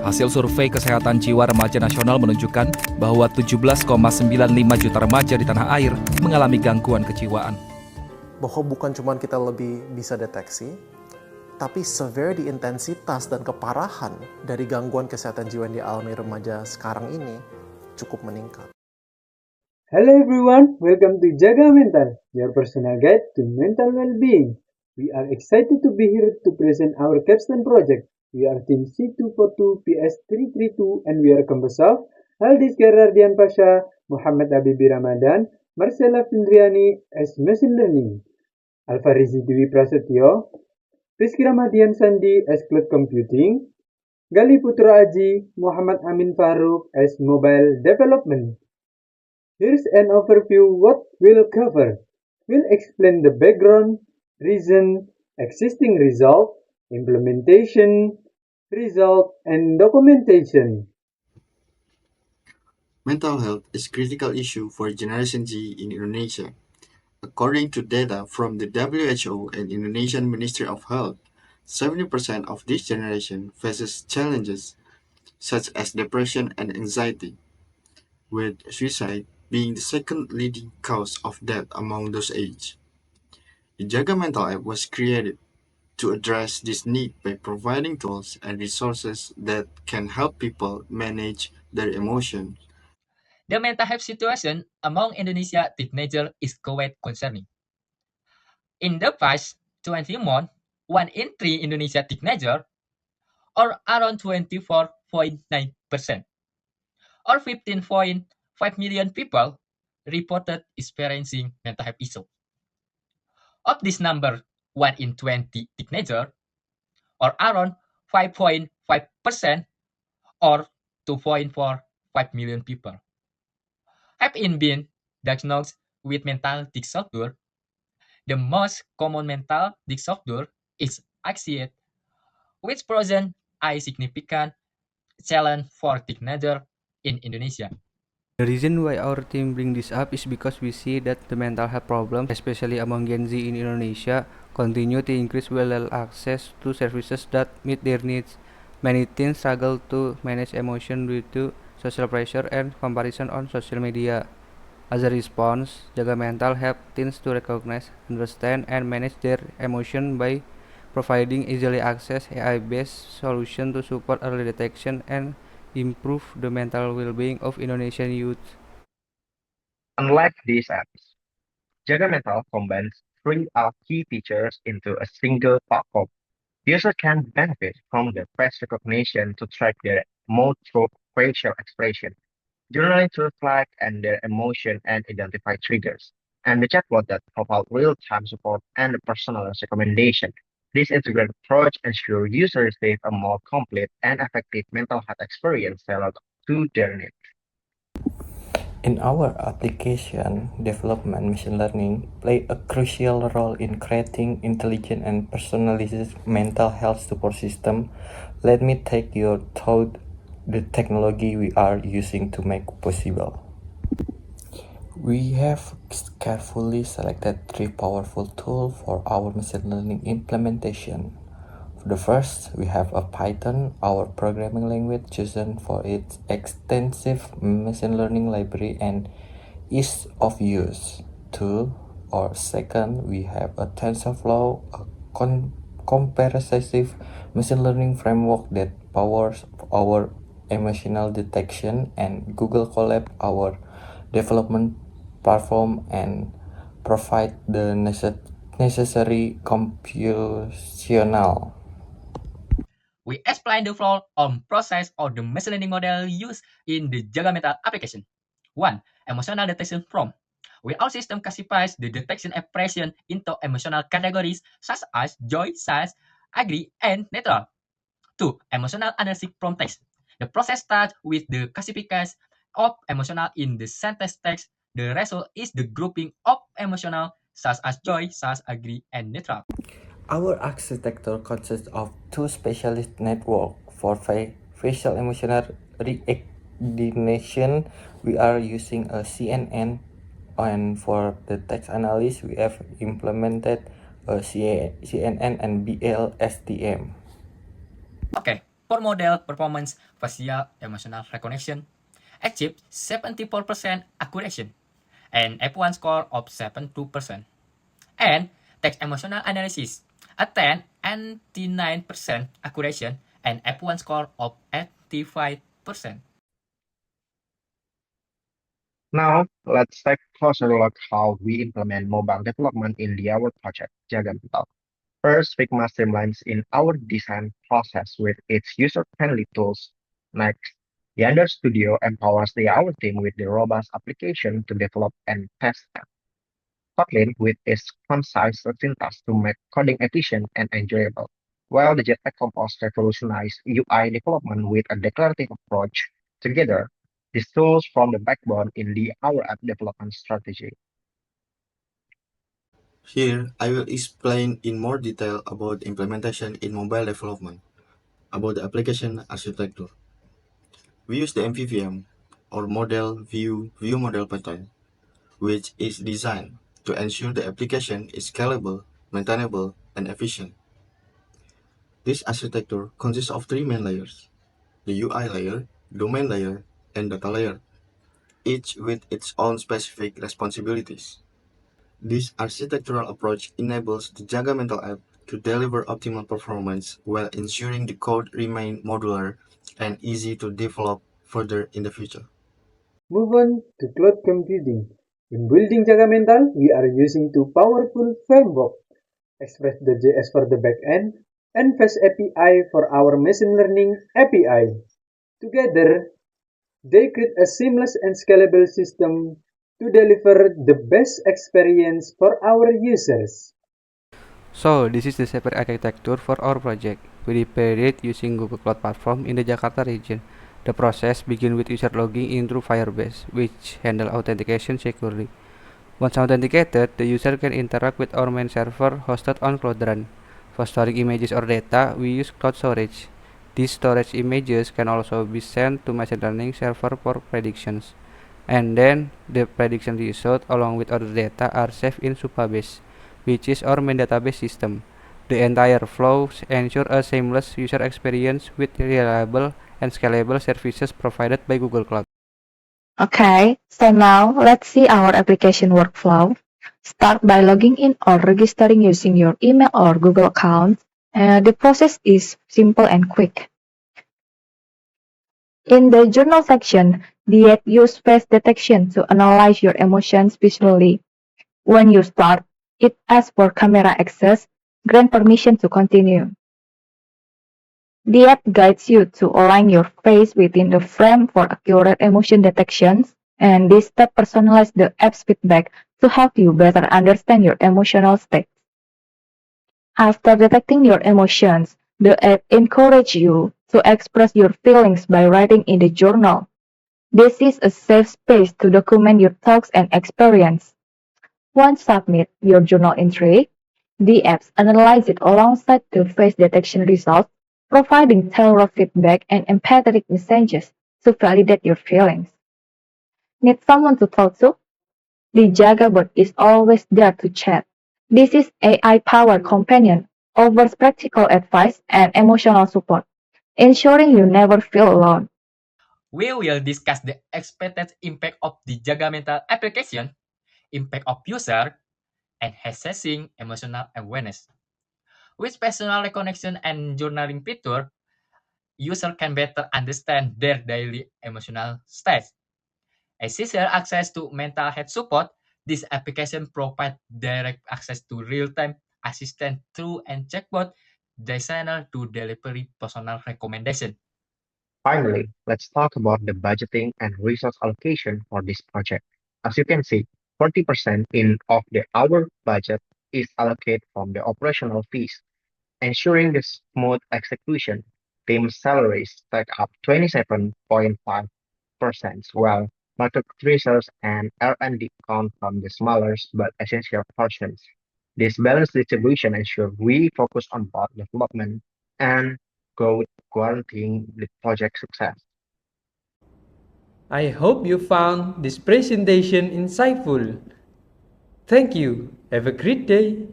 Hasil survei kesehatan jiwa remaja nasional menunjukkan bahwa 17,95 juta remaja di tanah air mengalami gangguan kejiwaan. Bahwa bukan cuma kita lebih bisa deteksi, tapi severity, intensitas, dan keparahan dari gangguan kesehatan jiwa yang dialami remaja sekarang ini cukup meningkat. Hello everyone, welcome to Jaga Mental, your personal guide to mental well-being. We are excited to be here to present our capstone project. We are Team C242 PS332 and we are composed of Aldis Gerardian Pasha, Muhammad Abibi Ramadan, Marcella Findriani as Machine Learning, Alfarizi Dwi Prasetyo, Rizky Ramadian Sandi as Cloud Computing, Gali Putra Aji, Muhammad Amin Faruk as Mobile Development. Here's an overview what we'll cover. We'll explain the background, reason, existing result, implementation, result, and documentation. Mental health is a critical issue for Generation Z in Indonesia. According to data from the WHO and Indonesian Ministry of Health, 70% of this generation faces challenges such as depression and anxiety, with suicide being the second leading cause of death among those aged. The Jaga Mental app was created to address this need by providing tools and resources that can help people manage their emotions. The mental health situation among Indonesia teenagers is quite concerning. In the past 20 months, 1 in 3 Indonesia teenagers, or around 24.9%, or 15.5 million people, reported experiencing mental health issues. Of this number, 1 in 20 teenagers, or around 5.5%, or 2.45 million people, have been diagnosed with mental disorder. The most common mental disorder is anxiety, which presents a significant challenge for teenagers in Indonesia. The reason why our team bring this up is because we see that the mental health problems, especially among Gen Z in Indonesia, continue to increase without access to services that meet their needs. Many teens struggle to manage emotion due to social pressure and comparison on social media. As a response, Jaga Mental helps teens to recognize, understand, and manage their emotion by providing easily access AI-based solutions to support early detection and improve the mental well-being of Indonesian youth. Unlike these apps, Jaga Mental combines three key features into a single platform. Users can benefit from the face recognition to track their mood through facial expression, journaling to reflect on their emotion and identify triggers, and the chatbot that provides real-time support and personalized recommendation. This integrated approach ensures users receive a more complete and effective mental health experience tailored to their needs. In our application development, machine learning play a crucial role in creating intelligent and personalized mental health support system. Let me take you through the technology we are using to make possible. We have carefully selected three powerful tools for our machine learning implementation. The first, we have a Python, our programming language chosen for its extensive machine learning library and ease of use. Two, or second, we have a TensorFlow, a comprehensive machine learning framework that powers our emotional detection, and Google Colab, our development platform, and provide the necessary computational. We explain the flow on process of the machine learning model used in the Jaga Mental application. 1. Emotional detection prompt. Our system classifies the detection expression into emotional categories such as joy, sad, agree, and neutral. 2. Emotional analysis prompt text. The process starts with the classification of emotional in the sentence text. The result is the grouping of emotional such as joy, sad, agree, and neutral. Our architecture consists of two specialist networks. For facial emotional recognition, we are using a CNN, and for the text analysis, we have implemented a CNN and BLSTM. Okay, for model performance facial emotional recognition achieved 74% accuracy and F1 score of 72%. And text emotional analysis attained 99% accuracy and F1 score of 85%. Now, let's take a closer look how we implement mobile development in our project, Jaga Mental. First, Figma streamlines in our design process with its user-friendly tools. Next, Yonder Studio empowers our team with the robust application to develop and test them. Kotlin with its concise syntax to make coding efficient and enjoyable, while the Jetpack Compose revolutionized UI development with a declarative approach. Together, these tools form the backbone in our app development strategy. Here, I will explain in more detail about implementation in mobile development, about the application architecture. We use the MVVM, or Model View Model Pattern, which is designed to ensure the application is scalable, maintainable, and efficient. This architecture consists of three main layers: the UI layer, domain layer, and data layer, each with its own specific responsibilities. This architectural approach enables the Jaga Mental app to deliver optimal performance while ensuring the code remains modular and easy to develop further in the future. Move on to cloud computing. In building Jaga Mental, we are using two powerful frameworks, Express.js for the backend and Fast API for our machine learning API. Together, they create a seamless and scalable system to deliver the best experience for our users. So, this is the separate architecture for our project. We deployed it using Google Cloud Platform in the Jakarta region. The process begins with user logging in through Firebase, which handle authentication securely. Once authenticated, the user can interact with our main server hosted on Cloud Run. For storing images or data, we use cloud storage. These storage images can also be sent to machine learning server for predictions. And then, the prediction result along with other data are saved in Supabase, which is our main database system. The entire flow ensures a seamless user experience with reliable and scalable services provided by Google Cloud. Okay, so now let's see our application workflow. Start by logging in or registering using your email or Google account. The process is simple and quick. In the journal section, the app uses face detection to analyze your emotions visually. When you start, it asks for camera access, grant permission to continue. The app guides you to align your face within the frame for accurate emotion detections, and this step personalizes the app's feedback to help you better understand your emotional state. After detecting your emotions, the app encourages you to express your feelings by writing in the journal. This is a safe space to document your thoughts and experience. Once submit your journal entry, the apps analyze it alongside the face detection results, providing tailored feedback and empathetic messages to validate your feelings. Need someone to talk to? The Jaga bot is always there to chat. This is AI-powered companion, offers practical advice and emotional support, ensuring you never feel alone. We will discuss the expected impact of the Jaga Mental application, impact of user, and assessing emotional awareness. With personal recognition and journaling feature, user can better understand their daily emotional state. As easier access to mental health support, this application provides direct access to real-time assistance through and chatbot designer to deliver personal recommendation. Finally, let's talk about the budgeting and resource allocation for this project. As you can see, 40% of the our budget is allocated from the operational fees, ensuring the smooth execution. Team salaries take up 27.5%, while market research and R&D come from the smaller but essential portions. This balanced distribution ensures we focus on both development and growth, guaranteeing the project success. I hope you found this presentation insightful. Thank you. Have a great day.